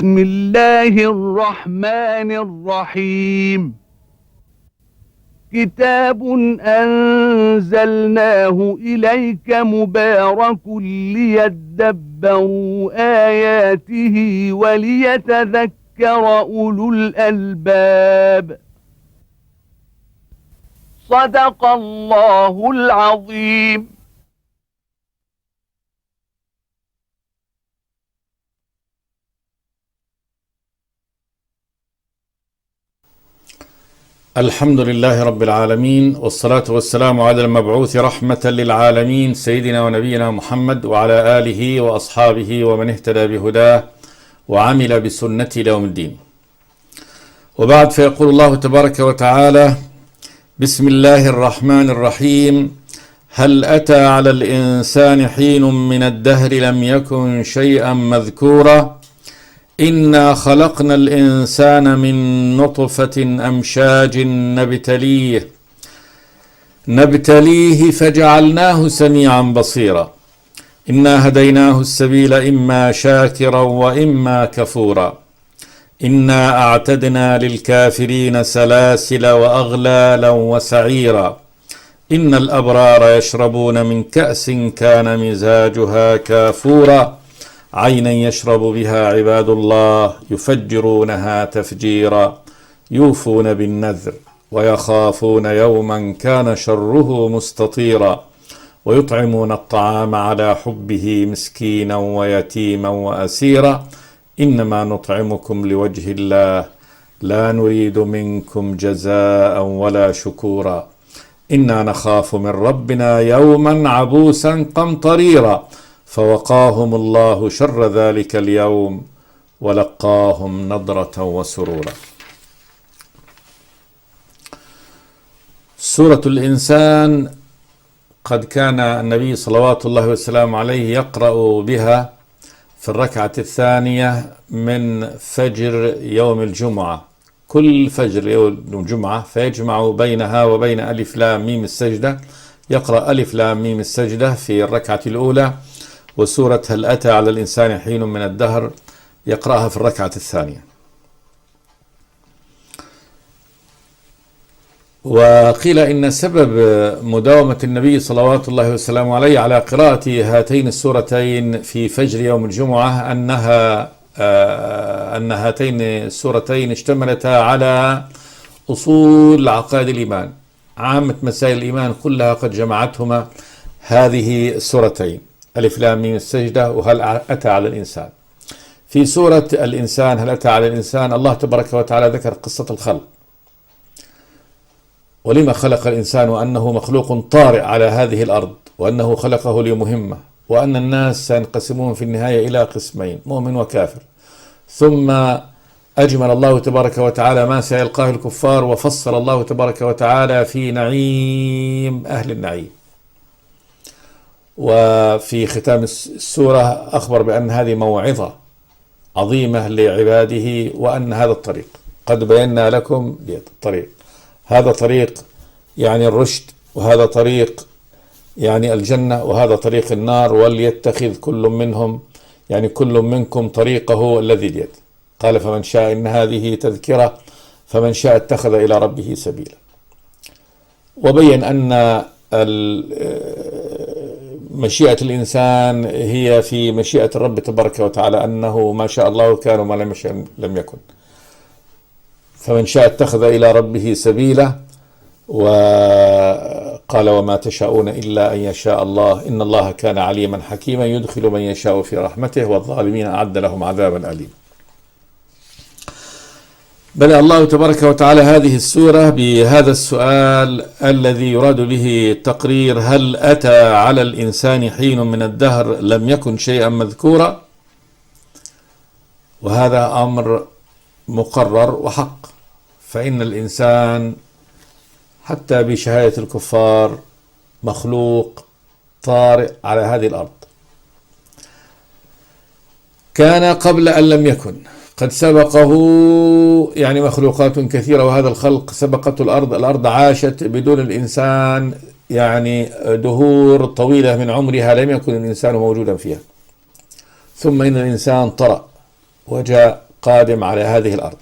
بسم الله الرحمن الرحيم كتاب أنزلناه إليك مبارك ليدبروا آياته وليتذكر أولو الألباب صدق الله العظيم. الحمد لله رب العالمين، والصلاة والسلام على المبعوث رحمة للعالمين سيدنا ونبينا محمد وعلى آله وأصحابه ومن اهتدى بهداه وعمل بسنته ليوم الدين. وبعد، فيقول الله تبارك وتعالى: بسم الله الرحمن الرحيم. هل أتى على الإنسان حين من الدهر لم يكن شيئا مذكورا إنا خلقنا الإنسان من نطفة أمشاج نبتليه فجعلناه سميعا بصيرا إنا هديناه السبيل إما شاكرا وإما كفورا إنا أعتدنا للكافرين سلاسل وأغلالا وسعيرا إن الأبرار يشربون من كأس كان مزاجها كافورا عينا يشرب بها عباد الله يفجرونها تفجيرا يوفون بالنذر ويخافون يوما كان شره مستطيرا ويطعمون الطعام على حبه مسكينا ويتيما وأسيرا إنما نطعمكم لوجه الله لا نريد منكم جزاء ولا شكورا إنا نخاف من ربنا يوما عبوسا قمطريرا فوقاهم الله شر ذلك اليوم ولقاهم نضرة وسرورا. سورة الإنسان قد كان النبي صلوات الله وسلامه عليه يقرأ بها في الركعة الثانية من فجر يوم الجمعة، كل فجر يوم الجمعة، فيجمع بينها وبين ألف لام ميم السجدة، يقرأ ألف لام ميم السجدة في الركعة الأولى، وسورة هل أتى على الإنسان حين من الدهر يقرأها في الركعة الثانية. وقيل إن سبب مداومة النبي صلوات الله وسلامه عليه على قراءة هاتين السورتين في فجر يوم الجمعة أن هاتين السورتين اشتملتا على أصول عقائد الإيمان، عامة مسائل الإيمان كلها قد جمعتهما هذه السورتين، ألف لام ميم السجدة وهل أتى على الإنسان. في سورة الإنسان هل أتى على الإنسان الله تبارك وتعالى ذكر قصة الخلق، ولما خلق الإنسان، وأنه مخلوق طارئ على هذه الأرض، وأنه خلقه لمهمة، وأن الناس سينقسمون في النهاية إلى قسمين، مؤمن وكافر. ثم أجمل الله تبارك وتعالى ما سيلقاه الكفار، وفصل الله تبارك وتعالى في نعيم أهل النعيم. وفي ختام السورة أخبر بأن هذه موعظة عظيمة لعباده، وأن هذا الطريق قد بينا لكم الطريق، هذا طريق يعني الرشد، وهذا طريق يعني الجنة، وهذا طريق النار، وليتخذ كل منهم يعني كل منكم طريقه الذي بيده. قال فمن شاء إن هذه تذكرة فمن شاء اتخذ إلى ربه سبيلا. وبين أن مشيئة الإنسان هي في مشيئة الرب تبارك وتعالى، أنه ما شاء الله كان وما لم يشاء لم يكن. فمن شاء اتخذ إلى ربه سبيلا، وقال وما تشاءون إلا أن يشاء الله إن الله كان عليما حكيما يدخل من يشاء في رحمته والظالمين أعد لهم عذابا أليما. بدأ الله تبارك وتعالى هذه السورة بهذا السؤال الذي يراد به التقرير: هل أتى على الإنسان حين من الدهر لم يكن شيئا مذكورا؟ وهذا أمر مقرر وحق، فإن الإنسان حتى بشهادة الكفار مخلوق طارئ على هذه الأرض، كان قبل أن لم يكن، قد سبقه يعني مخلوقات كثيرة، وهذا الخلق سبقته الأرض عاشت بدون الإنسان يعني دهور طويلة من عمرها لم يكن الإنسان موجودا فيها. ثم إن الإنسان طرأ وجاء قادم على هذه الأرض.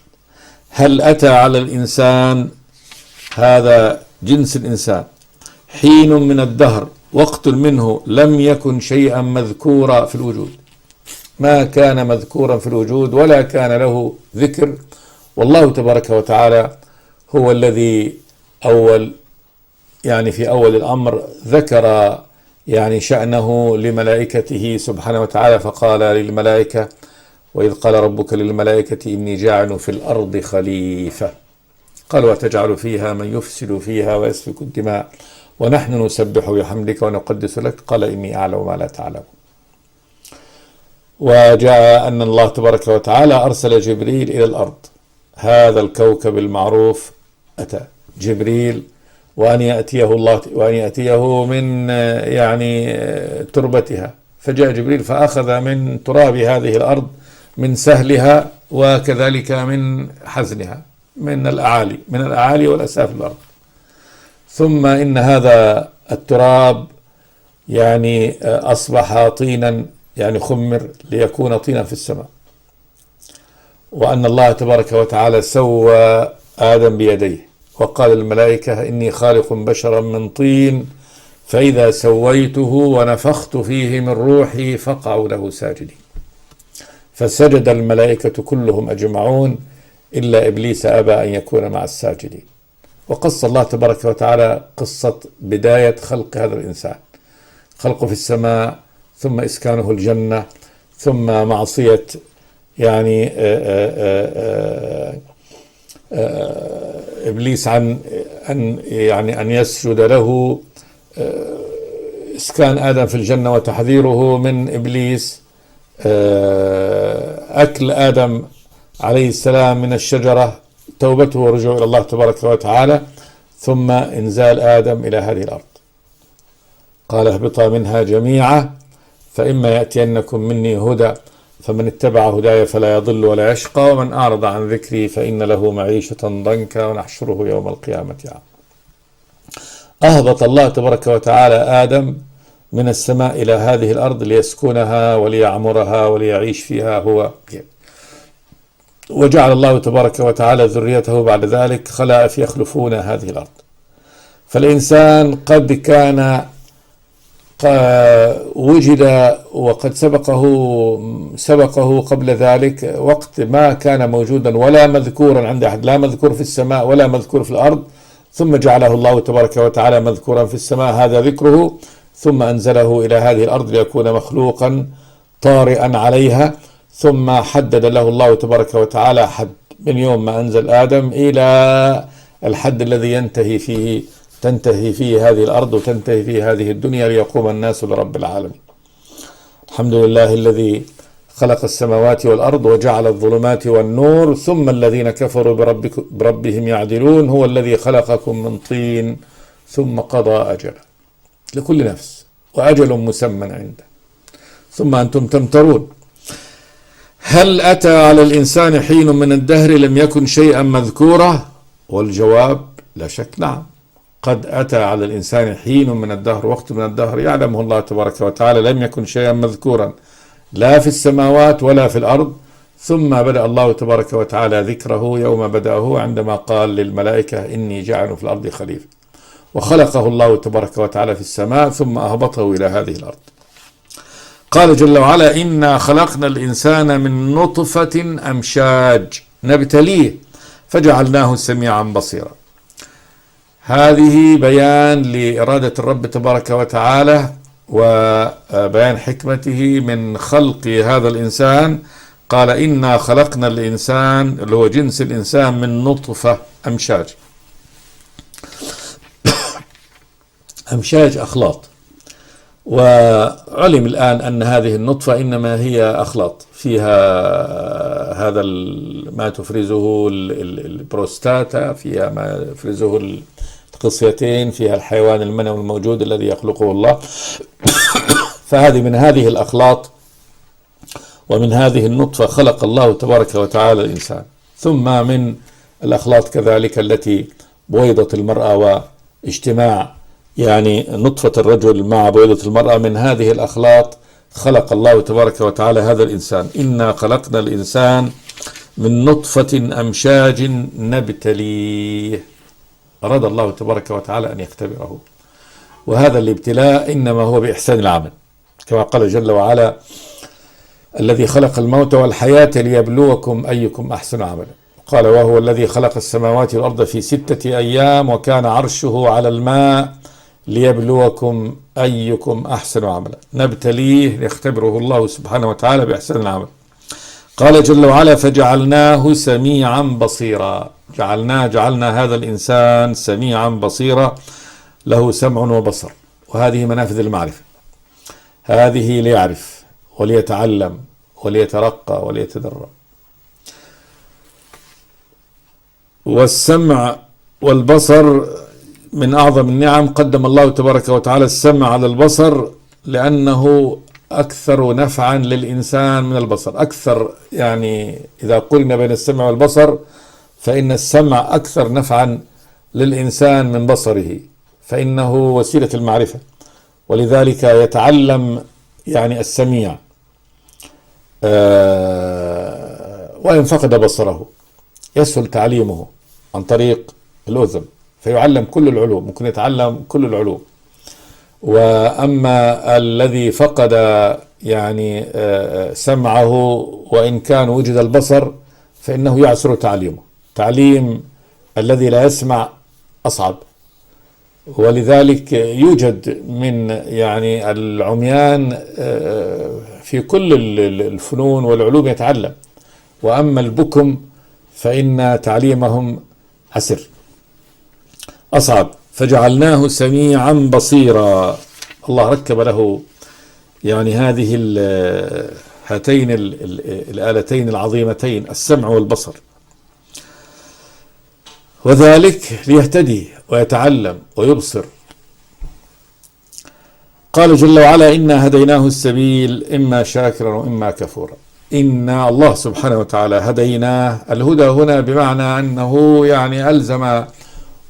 هل أتى على الإنسان، هذا جنس الإنسان، حين من الدهر وقت منه لم يكن شيئا مذكورا في الوجود، ما كان مذكورا في الوجود ولا كان له ذكر، والله تبارك وتعالى هو الذي في أول الأمر ذكر شأنه لملائكته سبحانه وتعالى، فقال للملائكة: وإذ قال ربك للملائكة إني جاعل في الأرض خليفة، قالوا: وتجعل فيها من يفسد فيها ويسفك الدماء ونحن نسبح بحمدك ونقدس لك، قال إني أعلم ما لا تعلم. وجاء أن الله تبارك وتعالى أرسل جبريل إلى الأرض، هذا الكوكب المعروف، أتى جبريل وأن يأتيه من تربتها، فجاء جبريل فأخذ من تراب هذه الأرض، من سهلها وكذلك من حزنها، من الأعالي والأسافل الأرض. ثم إن هذا التراب أصبح طينا، خمر ليكون طينا في السماء. وأن الله تبارك وتعالى سوى آدم بيديه، وقال الملائكة: إني خالق بشرا من طين فإذا سويته ونفخت فيه من روحي فقعوا له ساجدين. فسجد الملائكة كلهم أجمعون إلا إبليس أبى أن يكون مع الساجدين. وقص الله تبارك وتعالى قصة بداية خلق هذا الإنسان، خلقه في السماء، ثم إسكانه الجنة، ثم معصية إبليس عن أن يسجد له، إسكان آدم في الجنة وتحذيره من إبليس، أكل آدم عليه السلام من الشجرة، توبته ورجوعه إلى الله تبارك وتعالى، ثم إنزال آدم إلى هذه الأرض. قال: اهبطا منها جميعا فإما يأتينكم مني هدى فمن اتبع هداي فلا يضل ولا يشقى ومن أعرض عن ذكري فإن له معيشة ضنكا ونحشره يوم القيامة عاما. أهبط الله تبارك وتعالى آدم من السماء إلى هذه الأرض ليسكنها وليعمرها وليعيش فيها هو، وجعل الله تبارك وتعالى ذريته بعد ذلك خلائف يخلفون هذه الأرض. فالإنسان قد كان وجد وقد سبقه قبل ذلك وقت ما كان موجودا ولا مذكورا عند أحد، لا مذكور في السماء ولا مذكور في الأرض، ثم جعله الله تبارك وتعالى مذكورا في السماء، هذا ذكره، ثم أنزله إلى هذه الأرض ليكون مخلوقا طارئا عليها، ثم حدد له الله تبارك وتعالى حد من يوم ما أنزل آدم إلى الحد الذي تنتهي فيه هذه الأرض وتنتهي فيه هذه الدنيا ليقوم الناس لرب العالمين. الحمد لله الذي خلق السماوات والأرض وجعل الظلمات والنور ثم الذين كفروا بربهم يعدلون، هو الذي خلقكم من طين ثم قضى أجلا لكل نفس وأجل مسمى عنده ثم أنتم تمترون. هل أتى على الإنسان حين من الدهر لم يكن شيئا مذكورا؟ والجواب لا شك نعم، قد أتى على الإنسان حين من الدهر، وقت من الدهر يعلمه الله تبارك وتعالى لم يكن شيئا مذكورا لا في السماوات ولا في الأرض، ثم بدأ الله تبارك وتعالى ذكره يوم بدأه عندما قال للملائكة إني جاعل في الأرض خليفة، وخلقه الله تبارك وتعالى في السماء ثم أهبطه إلى هذه الأرض. قال جل وعلا إنا خلقنا الإنسان من نطفة أمشاج نبتليه فجعلناه سميعا بصيرا. هذه بيان لإرادة الرب تبارك وتعالى وبيان حكمته من خلق هذا الإنسان. قال إنا خلقنا الإنسان اللي هو جنس الإنسان من نطفة أمشاج. أمشاج أخلاط، وعلم الآن أن هذه النطفة إنما هي أخلاط فيها هذا ما تفرزه البروستاتا، فيها ما يفرزه القصيتين، فيها الحيوان المنوي الموجود الذي يخلقه الله. فهذه من هذه الأخلاط ومن هذه النطفة خلق الله تبارك وتعالى الإنسان. ثم من الأخلاط كذلك التي بويضة المرأة واجتماع نطفة الرجل مع بويضة المرأة، من هذه الأخلاط خلق الله تبارك وتعالى هذا الإنسان. إنا خلقنا الإنسان من نطفة أمشاج نبتليه. أراد الله تبارك وتعالى أن يختبره، وهذا الابتلاء إنما هو بإحسان العمل، كما قال جل وعلا: الذي خلق الموت والحياة ليبلوكم أيكم أحسن عملا. قال: وهو الذي خلق السماوات والأرض في 6 أيام وكان عرشه على الماء ليبلوكم أيكم أحسن عملا. نبتليه ليختبره الله سبحانه وتعالى بإحسان العمل. قال جل وعلا: فجعلناه سميعا بصيرا. جعلنا هذا الإنسان سميعا بصيرا، له سمع وبصر، وهذه منافذ المعرفة، هذه ليعرف وليتعلم وليترقى وليتدرب. والسمع والبصر من أعظم النعم. قدم الله تبارك وتعالى السمع على البصر لأنه أكثر نفعا للإنسان من البصر. أكثر، يعني إذا قلنا بين السمع والبصر فإن السمع أكثر نفعا للإنسان من بصره، فإنه وسيلة المعرفة، ولذلك يتعلم يعني السميع وإن فقد بصره يسهل تعليمه عن طريق الأذن، فيعلم كل العلوم، ممكن يتعلم كل العلوم. وأما الذي فقد يعني سمعه وإن كان وجد البصر فإنه يعسر تعليمه. تعليم الذي لا يسمع أصعب، ولذلك يوجد من يعني العميان في كل الفنون والعلوم يتعلم، وأما البكم فإن تعليمهم عسر أصعب. فجعلناه سميعا بصيرا. الله ركب له يعني هاتين الآلتين العظيمتين، السمع والبصر، وذلك ليهتدي ويتعلم ويبصر. قال جل وعلا: إنا هديناه السبيل إما شاكرا وإما كفورا. إن الله سبحانه وتعالى هديناه. الهدى هنا بمعنى أنه يعني ألزم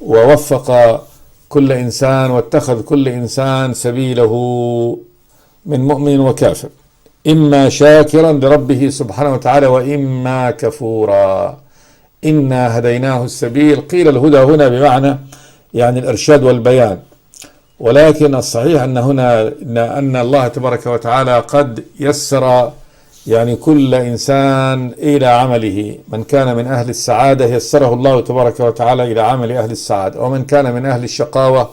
ووفق كل إنسان واتخذ كل إنسان سبيله من مؤمن وكافر، إما شاكرا لربه سبحانه وتعالى وإما كفورا. إنا هديناه السبيل. قيل الهدى هنا بمعنى يعني الإرشاد والبيان، ولكن الصحيح أن الله تبارك وتعالى قد يسر يعني كل إنسان إلى عمله. من كان من أهل السعادة يسره الله تبارك وتعالى إلى عمل أهل السعادة، ومن كان من أهل الشقاوة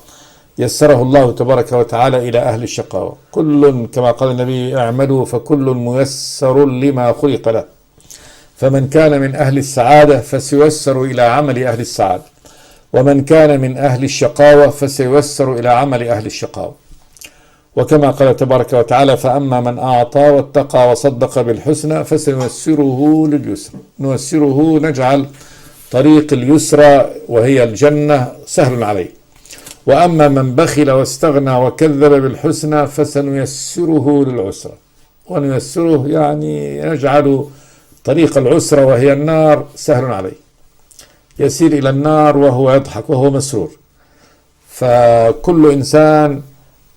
يسره الله تبارك وتعالى إلى أهل الشقاوة. كل كما قال النبي: اعملوا فكل ميسر لما خلق له. فمن كان من أهل السعادة فسييسر إلى عمل أهل السعادة، ومن كان من أهل الشقاوة فسييسر إلى عمل أهل الشقاوة. وكما قال تبارك وتعالى: فأما من أعطى واتقى وصدق بالحسنى فسنيسره لليسرى. نيسره، نجعل طريق اليسرى وهي الجنة سهل عليه. وأما من بخل واستغنى وكذب بالحسنى فسنيسره للعسرى. ونيسره يعني نجعل طريق العسرى وهي النار سهل عليه، يسير إلى النار وهو يضحك وهو مسرور. فكل إنسان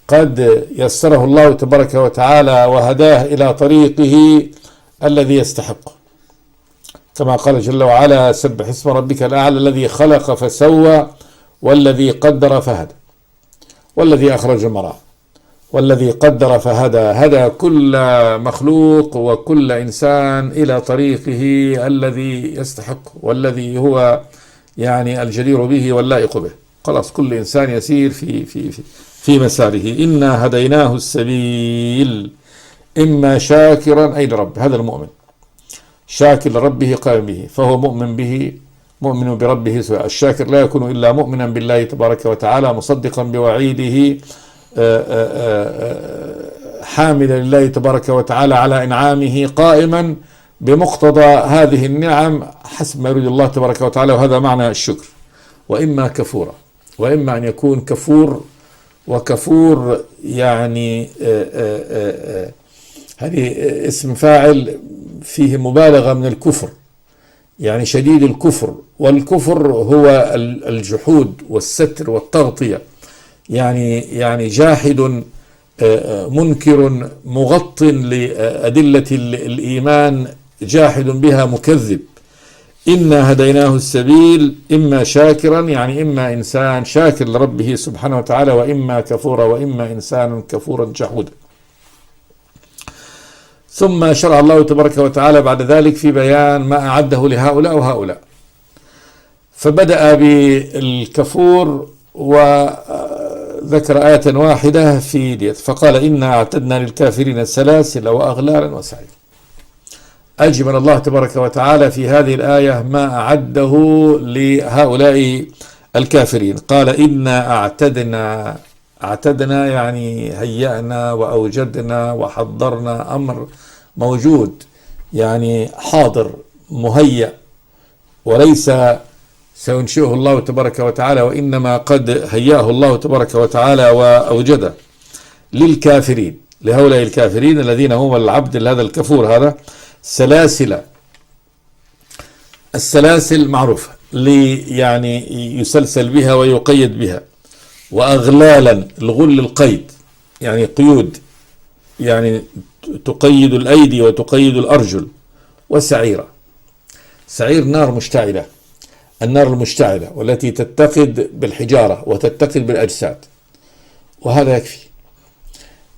قد يسره الله تبارك وتعالى وهداه إلى طريقه الذي يستحقه، كما قال جل وعلا: سبح اسم ربك الأعلى الذي خلق فسوى والذي قدر فهدى والذي أخرج المرعى والذي قدر فهدى. هدى كل مخلوق وكل إنسان إلى طريقه الذي يستحقه والذي هو يعني الجدير به واللائق به. خلاص كل إنسان يسير في مساره. إنا هديناه السبيل إما شاكرا أي لرب. هذا المؤمن شاكر لربه قائم به، فهو مؤمن به، مؤمن بربه سواء. الشاكر لا يكون إلا مؤمنا بالله تبارك وتعالى، مصدقا بوعيده، حامدا لله تبارك وتعالى على إنعامه، قائما بمقتضى هذه النعم حسب ما يريد الله تبارك وتعالى. وهذا معنى الشكر. وإما كفورا، وإما أن يكون كفور. وكفور يعني هذه اسم فاعل فيه مبالغة من الكفر، يعني شديد الكفر. والكفر هو الجحود والستر والتغطية، يعني جاحد منكر مغط لأدلة الإيمان، جاحد بها مكذب. إنا هديناه السبيل إما شاكرا يعني إما إنسان شاكر لربه سبحانه وتعالى، وإما كفورا وإما إنسان كفورا جحودا. ثم شرع الله تبارك وتعالى بعد ذلك في بيان ما أعده لهؤلاء وهؤلاء، فبدأ بالكفور وذكر آية واحدة في ديت، فقال إنا أعتدنا للكافرين سلاسل وأغلالا وسعيرا. أجمل الله تبارك وتعالى في هذه الآية ما أعده لهؤلاء الكافرين. قال إنا أعتدنا يعني هيأنا وأوجدنا وحضرنا، أمر موجود يعني حاضر مهيأ، وليس سينشئه الله تبارك وتعالى، وإنما قد هيأه الله تبارك وتعالى وأوجده للكافرين، لهؤلاء الكافرين الذين هم العبد هذا الكفور هذا. سلاسل، السلاسل معروفة يعني يسلسل بها ويقيد بها، وأغلالا الغل القيد يعني قيود، يعني تقيد الأيدي وتقيد الأرجل. وسعيرة، سعير نار مشتعلة، النار المشتعلة والتي تتقد بالحجارة وتتقد بالأجساد، وهذا يكفي.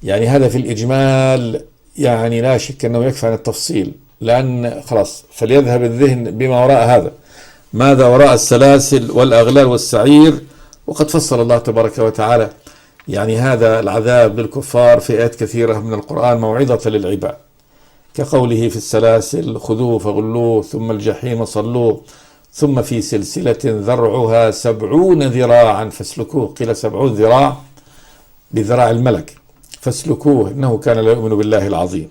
يعني هذا في الإجمال يعني لا شك أنه يكفي عن التفصيل، لأن خلاص فليذهب الذهن بما وراء هذا، ماذا وراء السلاسل والأغلال والسعير. وقد فصل الله تبارك وتعالى يعني هذا العذاب للكفار في آيات كثيرة من القرآن موعظة للعباد، كقوله في السلاسل خذوه فغلوه ثم الجحيم صلوه ثم في سلسلة ذرعها 70 ذراعا فاسلكوه. قيل 70 ذراع بذراع الملك، فاسلكوه إنه كان لا يؤمن بالله العظيم.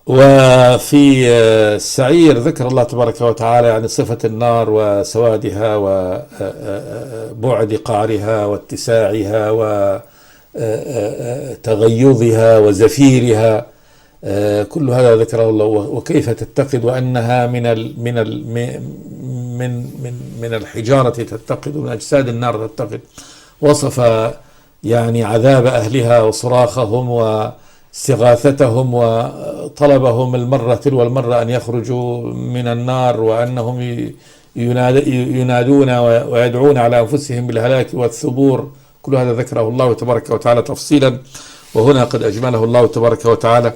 وفي السعير ذكر الله تبارك وتعالى يعني صفة النار وسوادها وبعد قعرها واتساعها وتغيظها وزفيرها، كل هذا ذكره الله، وكيف تتقد وأنها من الحجارة تتقد، من أجساد النار تتقد. وصف يعني عذاب أهلها وصراخهم واستغاثتهم وطلبهم المرة تلو المرة أن يخرجوا من النار، وأنهم ينادون ويدعون على أنفسهم بالهلاك والثبور. كل هذا ذكره الله تبارك وتعالى تفصيلا، وهنا قد أجمله الله تبارك وتعالى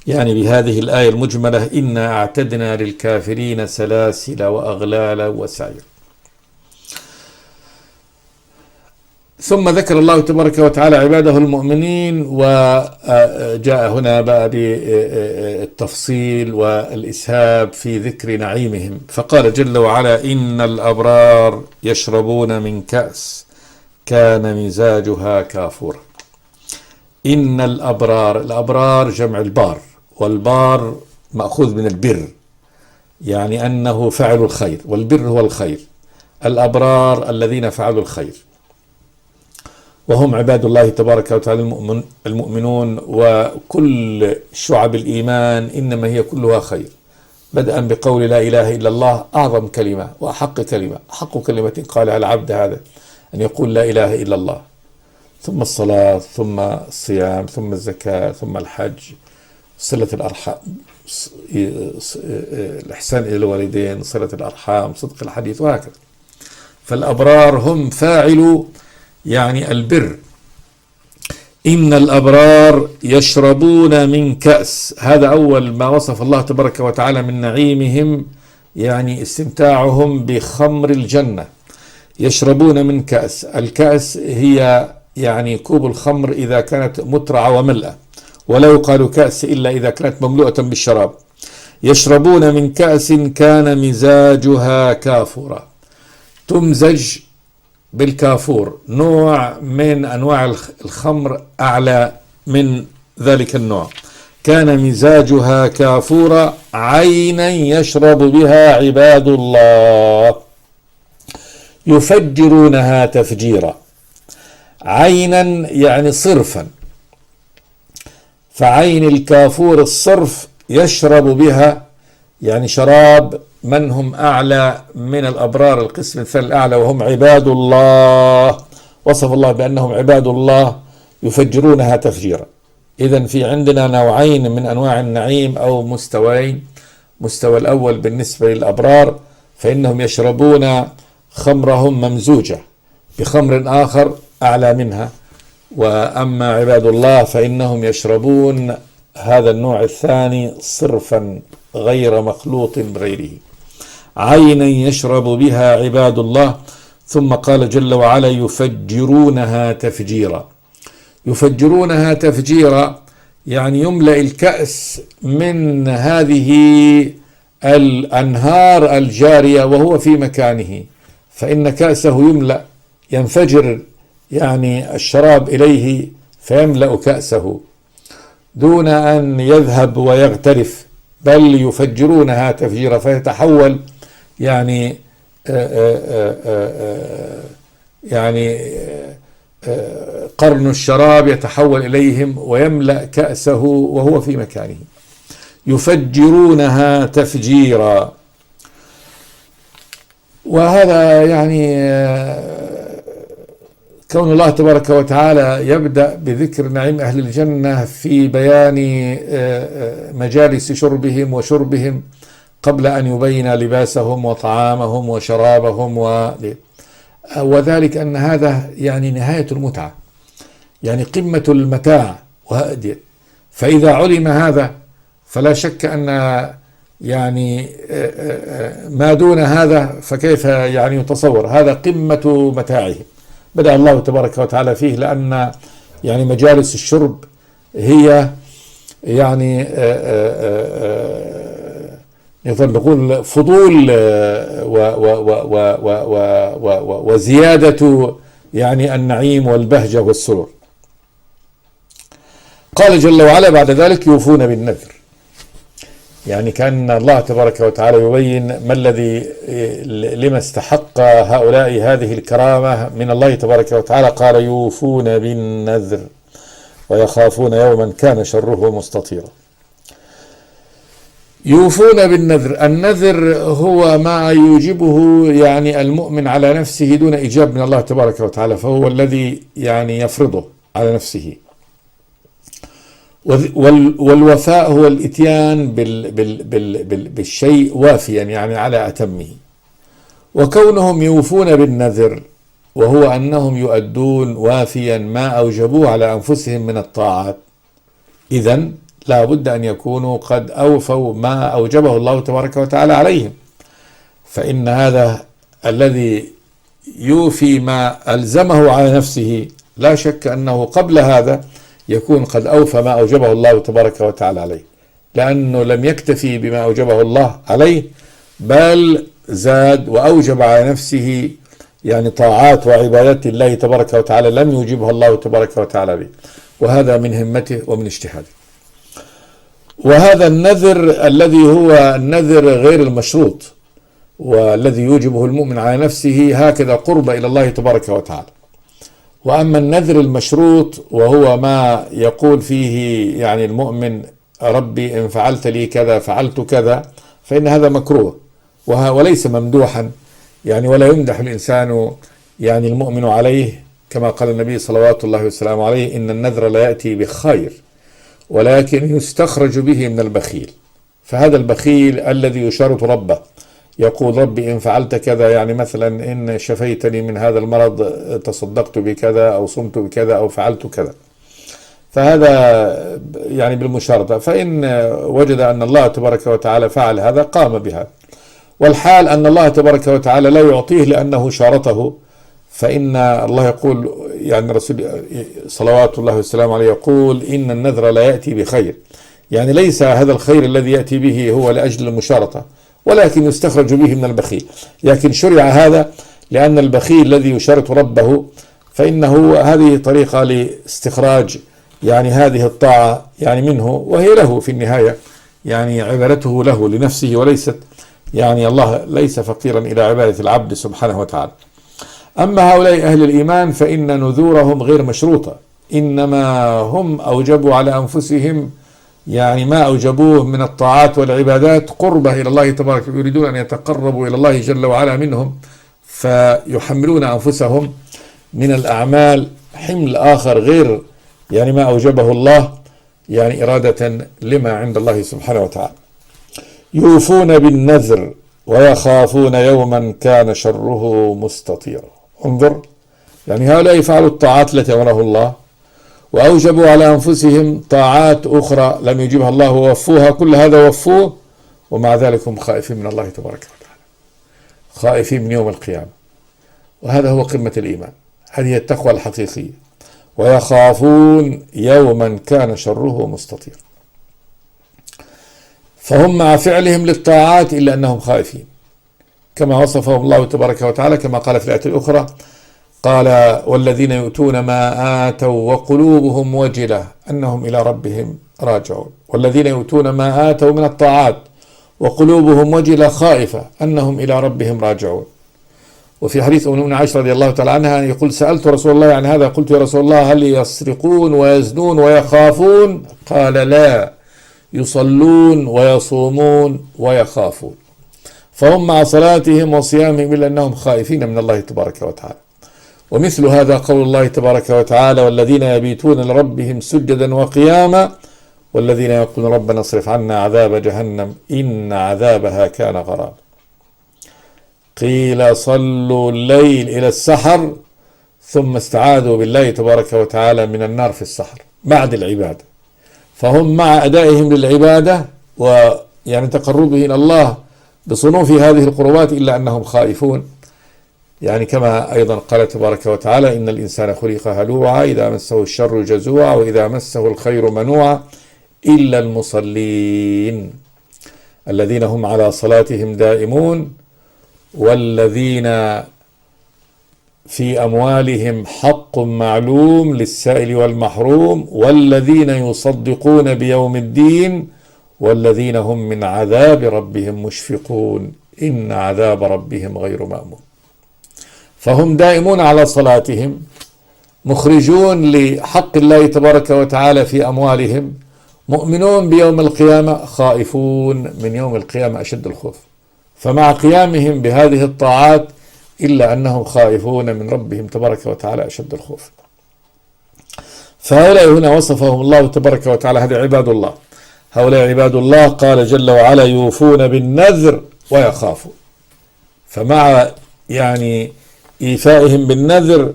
يعني بهذه الآية المجملة: إنا أعتدنا للكافرين سلاسل وأغلالا وسعيرا. ثم ذكر الله تبارك وتعالى عباده المؤمنين، وجاء هنا بقى بالتفصيل والإسهاب في ذكر نعيمهم، فقال جل وعلا: إن الأبرار يشربون من كأس كان مزاجها كافورا. إن الأبرار، الأبرار جمع البار، والبار مأخوذ من البر، يعني أنه فعل الخير، والبر هو الخير. الأبرار الذين فعلوا الخير، وهم عباد الله تبارك وتعالى المؤمنون، وكل شعب الإيمان إنما هي كلها خير، بدءا بقول لا إله إلا الله، أعظم كلمة وأحق كلمة، أحق كلمة قالها العبد هذا أن يقول لا إله إلا الله، ثم الصلاة، ثم الصيام، ثم الزكاة، ثم الحج، صلة الأرحام، الإحسان إلى الوالدين، صلة الأرحام، صدق الحديث، وهكذا. فالأبرار هم فاعلوا يعني البر. إن الأبرار يشربون من كأس، هذا أول ما وصف الله تبارك وتعالى من نعيمهم، يعني استمتاعهم بخمر الجنة. يشربون من كأس، الكأس هي يعني كوب الخمر إذا كانت مترعة وملأة، ولا يقال كأس إلا إذا كانت مملوءة بالشراب. يشربون من كأس كان مزاجها كافورا، تمزج بالكافور، نوع من أنواع الخمر أعلى من ذلك النوع. كان مزاجها كافورا عينا يشرب بها عباد الله يفجرونها تفجيرا. عينا يعني صرفا، فعين الكافور الصرف يشرب بها، يعني شراب من هم أعلى من الأبرار، القسم الثاني الأعلى، وهم عباد الله. وصف الله بأنهم عباد الله يفجرونها تفجيرا. إذن في عندنا نوعين من أنواع النعيم أو مستويين، المستوى الأول بالنسبة للأبرار فإنهم يشربون خمرهم ممزوجة بخمر آخر أعلى منها، وأما عباد الله فإنهم يشربون هذا النوع الثاني صرفا غير مخلوط بغيره، عينا يشرب بها عباد الله. ثم قال جل وعلا يفجرونها تفجيرا. يفجرونها تفجيرا يعني يملأ الكأس من هذه الأنهار الجارية وهو في مكانه، فإن كأسه يملأ ينفجر يعني الشراب إليه فيملأ كأسه دون أن يذهب ويغترف، بل يفجرونها تفجيرا فيتحول يعني قرن الشراب يتحول إليهم ويملأ كأسه وهو في مكانه. يفجرونها تفجيرا. وهذا يعني كون الله تبارك وتعالى يبدأ بذكر نعيم أهل الجنة في بيان مجالس شربهم وشربهم قبل أن يبين لباسهم وطعامهم وشرابهم وذلك أن هذا يعني نهاية المتعة، يعني قمة المتاع وهدي. فإذا علم هذا فلا شك أن يعني ما دون هذا فكيف يعني يتصور، هذا قمة متاعهم. بدأ الله تبارك وتعالى فيه لأن يعني مجالس الشرب هي يعني نقدر نقول فضول وزيادة يعني النعيم والبهجة والسرور. قال جل وعلا بعد ذلك يوفون بالنذر، يعني كأن الله تبارك وتعالى يبين ما الذي لما استحق هؤلاء هذه الكرامة من الله تبارك وتعالى. قال يوفون بالنذر ويخافون يوما كان شره مستطيرا. يوفون بالنذر، النذر هو ما يوجبه يعني المؤمن على نفسه دون إيجاب من الله تبارك وتعالى، فهو الذي يعني يفرضه على نفسه. والوفاء هو الاتيان بالشيء وافيا يعني على أتمه. وكونهم يوفون بالنذر وهو أنهم يؤدون وافيا ما أوجبوه على أنفسهم من الطاعات، إذن لا بد أن يكونوا قد أوفوا ما أوجبه الله تبارك وتعالى عليهم. فإن هذا الذي يوفي ما ألزمه على نفسه لا شك أنه قبل هذا يكون قد أوفى ما أوجبه الله تبارك وتعالى عليه، لأنه لم يكتفي بما أوجبه الله عليه بل زاد وأوجب على نفسه يعني طاعات وعبادات الله تبارك وتعالى لم يوجبها الله تبارك وتعالى به، وهذا من همته ومن اجتهاده. وهذا النذر الذي هو النذر غير المشروط والذي يوجبه المؤمن على نفسه هكذا قرب إلى الله تبارك وتعالى. وأما النذر المشروط وهو ما يقول فيه يعني المؤمن ربي إن فعلت لي كذا فعلت كذا، فإن هذا مكروه وليس ممدوحا، يعني ولا يمدح الإنسان يعني المؤمن عليه، كما قال النبي صلوات الله وسلامه عليه إن النذر لا يأتي بخير ولكن يستخرج به من البخيل. فهذا البخيل الذي يشارط ربه يقول ربي إن فعلت كذا، يعني مثلا إن شفيتني من هذا المرض تصدقت بكذا أو صمت بكذا أو فعلت كذا، فهذا يعني بالمشارطة. فإن وجد أن الله تبارك وتعالى فعل هذا قام بها، والحال أن الله تبارك وتعالى لا يعطيه لأنه شارطه. فإن الله يقول يعني رسول صلوات الله والسلام عليه يقول إن النذر لا يأتي بخير، يعني ليس هذا الخير الذي يأتي به هو لأجل المشارطة ولكن يستخرج به من البخيل، لكن شرع هذا لأن البخيل الذي يشارط ربه فإنه هذه طريقة لاستخراج يعني هذه الطاعة يعني منه، وهي له في النهاية، يعني عبادته له لنفسه وليست يعني الله ليس فقيرا إلى عبادة العبد سبحانه وتعالى. أما هؤلاء أهل الإيمان فإن نذورهم غير مشروطة، إنما هم أوجبوا على أنفسهم يعني ما أوجبوه من الطاعات والعبادات قربة إلى الله تبارك، يريدون أن يتقربوا إلى الله جل وعلا منهم، فيحملون أنفسهم من الأعمال حمل آخر غير يعني ما أوجبه الله، يعني إرادة لما عند الله سبحانه وتعالى. يوفون بالنذر ويخافون يوما كان شره مستطيرا. انظر، يعني هؤلاء فعلوا الطاعات التي أمره الله، وأوجبوا على أنفسهم طاعات أخرى لم يجبها الله ووفوها، كل هذا وفوه، ومع ذلك هم خائفين من الله تبارك وتعالى، خائفين من يوم القيامة. وهذا هو قمة الإيمان، هذه هي التقوى الحقيقية. ويخافون يوما كان شره مستطير. فهم مع فعلهم للطاعات إلا أنهم خائفين، كما وصفهم الله تبارك وتعالى، كما قال في الآية الأخرى، قال والذين يؤتون ما آتوا وقلوبهم وجلة أنهم إلى ربهم راجعون. والذين يؤتون ما آتوا من الطاعات وقلوبهم وجلة خائفة أنهم إلى ربهم راجعون. وفي حديث أم عائشة رضي الله تعالى عنها يقول سألت رسول الله عن هذا، قلت يا رسول الله هل يسرقون ويزنون ويخافون؟ قال لا، يصلون ويصومون ويخافون. فهم مع صلاتهم وصيامهم إلا أنهم خائفين من الله تبارك وتعالى. ومثل هذا قول الله تبارك وتعالى والذين يبيتون لربهم سجدا وقياما والذين يقولون ربنا اصرف عنا عذاب جهنم إن عذابها كان غراما. قيل صلوا الليل إلى السحر ثم استعاذوا بالله تبارك وتعالى من النار في السحر بعد العبادة. فهم مع أدائهم للعبادة ويعني تقربه إلى الله بصنوف هذه القربات إلا أنهم خائفون، يعني كما أيضا قال تبارك وتعالى إن الإنسان خلق هلوعا إذا مسه الشر جزوعا وإذا مسه الخير منوعا إلا المصلين الذين هم على صلاتهم دائمون والذين في أموالهم حق معلوم للسائل والمحروم والذين يصدقون بيوم الدين والذين هم من عذاب ربهم مشفقون إن عذاب ربهم غير مأمون. فهم دائمون على صلاتهم، مخرجون لحق الله تبارك وتعالى في أموالهم، مؤمنون بيوم القيامة، خائفون من يوم القيامة أشد الخوف. فمع قيامهم بهذه الطاعات إلا أنهم خائفون من ربهم تبارك وتعالى أشد الخوف. فهؤلاء هنا وصفهم الله تبارك وتعالى، هذا عباد الله، هؤلاء عباد الله قال جل وعلا يوفون بالنذر ويخافون. فمع يعني إيفائهم بالنذر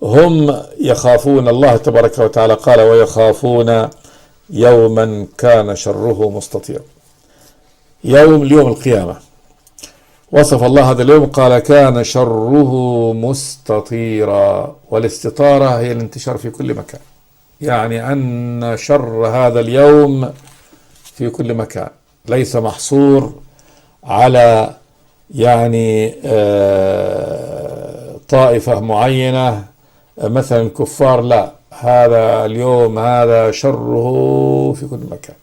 هم يخافون الله تبارك وتعالى، قال ويخافون يوما كان شره مستطيرا. اليوم القيامة وصف الله هذا اليوم قال كان شره مستطيرا، والاستطارة هي الانتشار في كل مكان، يعني أن شر هذا اليوم في كل مكان، ليس محصور على يعني طائفة معينة مثلا كفار، لا، هذا اليوم هذا شره في كل مكان.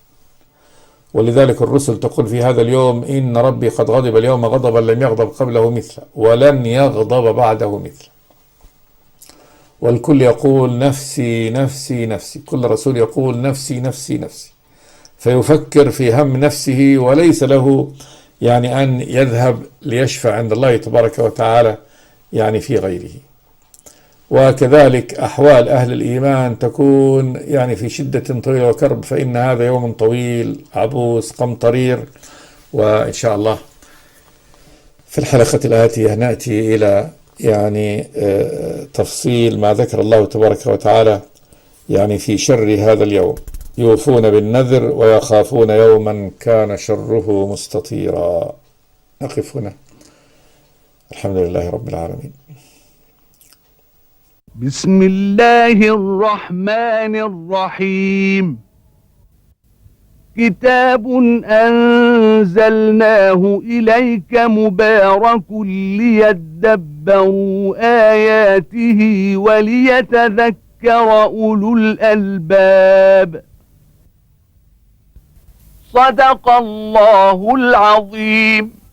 ولذلك الرسل تقول في هذا اليوم إن ربي قد غضب اليوم غضبا لم يغضب قبله مثله ولن يغضب بعده مثله. والكل يقول نفسي نفسي نفسي، كل رسول يقول نفسي نفسي نفسي، فيفكر في هم نفسه وليس له يعني أن يذهب ليشفع عند الله تبارك وتعالى يعني في غيره. وكذلك أحوال أهل الإيمان تكون يعني في شدة طويلة وكرب، فإن هذا يوم طويل عبوس قمطرير. وإن شاء الله في الحلقة الآتية نأتي إلى يعني تفصيل ما ذكر الله تبارك وتعالى يعني في شر هذا اليوم. يوفون بالنذر ويخافون يوما كان شره مستطيرا. نقف هنا. الحمد لله رب العالمين. بسم الله الرحمن الرحيم. كتاب أنزلناه إليك مبارك ليدبروا آياته وليتذكر أولو الألباب. صدق الله العظيم.